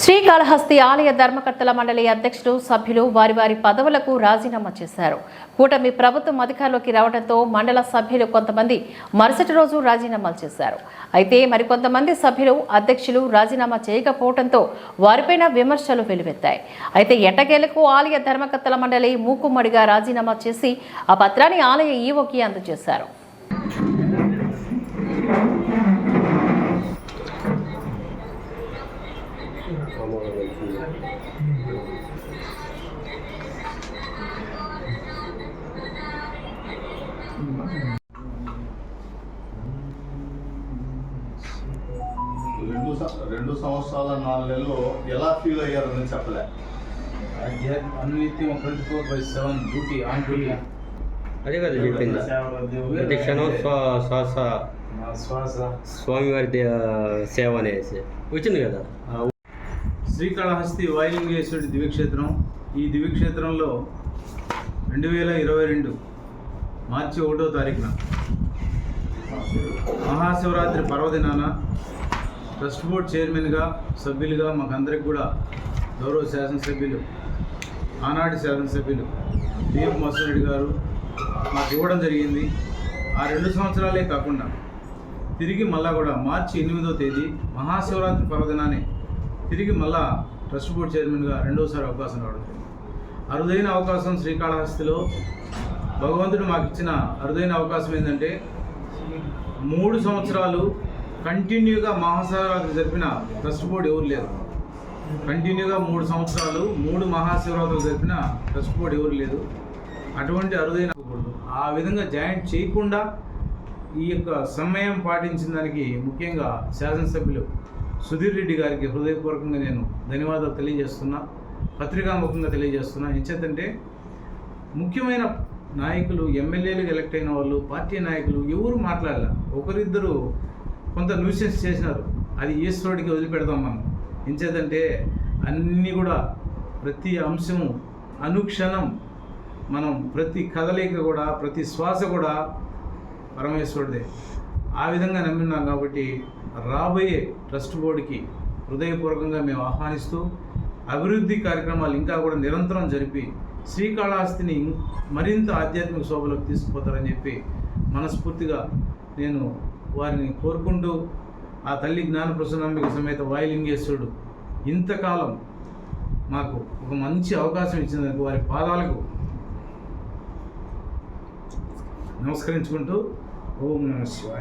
శ్రీకాళహస్తి ఆలయ ధర్మకర్తల మండలి అధ్యక్షులు సభ్యులు వారి పదవులకు రాజీనామా చేశారు. కూటమి ప్రభుత్వం అధికారంలోకి రావడంతో మండల సభ్యులు కొంతమంది మరుసటి రోజు రాజీనామాలు చేశారు. అయితే మరికొంతమంది సభ్యులు అధ్యక్షులు రాజీనామా చేయకపోవడంతో వారిపైన విమర్శలు వెలువెత్తాయి. అయితే ఎట్టకేలకు ఆలయ ధర్మకర్తల మండలి మూకుమ్మడిగా రాజీనామా చేసి ఆ పత్రాన్ని ఆలయ ఈవోకి అందజేశారు. రెండు సంవత్సరాల 4 నెలలు ఎలా ఫీల్ అయ్యారని చెప్పలే. అన్నిత్యం 24/7 డ్యూటీ ఆన్ డ్యూటీ. అదే కదా చెప్పింది. ప్రతి క్షణం శ్వాస స్వామివారి సేవ అనేసి వచ్చింది కదా. శ్రీకాళహస్తి వాయులింగేశ్వరుడి దివ్యక్షేత్రం. ఈ దివ్యక్షేత్రంలో 2022 మార్చి 1వ తారీఖున మహాశివరాత్రి పర్వదినాన ట్రస్ట్ బోర్డ్ చైర్మన్గా సభ్యులుగా మాకందరికి కూడా గౌరవ శాసనసభ్యులు ఆనాటి శాసనసభ్యులు బిఎఫ్ మోసరెడ్డి గారు మాకు ఇవ్వడం జరిగింది. ఆ 2 సంవత్సరాలే కాకుండా తిరిగి మళ్ళా కూడా మార్చి 8వ తేదీ మహాశివరాత్రి పర్వదినాన్ని తిరిగి మళ్ళా ట్రస్ట్ బోర్డ్ చైర్మన్గా రెండోసారి అవకాశం రావడం. అరుదైన అవకాశం శ్రీకాళహస్తిలో భగవంతుడు మాకు ఇచ్చిన అరుదైన అవకాశం ఏంటంటే 3 సంవత్సరాలు కంటిన్యూగా మహాశివరాత్రి జరిపిన ట్రస్ట్ బోర్డు ఎవరు లేరు. కంటిన్యూగా 3 సంవత్సరాలు 3 మహాశివరాత్రులు జరిపిన ట్రస్ట్ బోర్డు ఎవరు లేదు. అటువంటి అరుదైన ఆ విధంగా జాయింట్ చేయకుండా ఈ యొక్క సమయం పాటించిన దానికి ముఖ్యంగా శాసనసభ్యులు సుధీర్ రెడ్డి గారికి హృదయపూర్వకంగా నేను ధన్యవాదాలు తెలియజేస్తున్నా, పత్రికాముఖంగా తెలియజేస్తున్నా. ఎంచేతంటే ముఖ్యమైన నాయకులు ఎమ్మెల్యేలు ఎలక్ట్ అయిన వాళ్ళు పార్టీ నాయకులు ఎవరు మాట్లాడాల. ఒకరిద్దరు కొంత న్యూసెన్స్ చేసినారు, అది ఈశ్వరుడికి వదిలిపెడతాం మనం. ఎంచేతంటే అన్నీ కూడా ప్రతి అంశము అనుక్షణం మనం ప్రతి కదలిక కూడా ప్రతి శ్వాస కూడా పరమేశ్వరుడే. ఆ విధంగా నమ్మినాం కాబట్టి రాబోయే ట్రస్ట్ బోర్డుకి హృదయపూర్వకంగా మేము ఆహ్వానిస్తూ అభివృద్ధి కార్యక్రమాలు ఇంకా కూడా నిరంతరం జరిపి శ్రీకాళహస్తిని మరింత ఆధ్యాత్మిక శోభలోకి తీసుకుపోతారని చెప్పి మనస్ఫూర్తిగా నేను వారిని కోరుకుంటూ ఆ తల్లి జ్ఞానప్రసన్నాంబిక సమేత వాయులింగేశ్వరుడు ఇంతకాలం మాకు ఒక మంచి అవకాశం ఇచ్చినందుకు వారి పాదాలకు నమస్కరించుకుంటూ ఓం నమః శివాయ.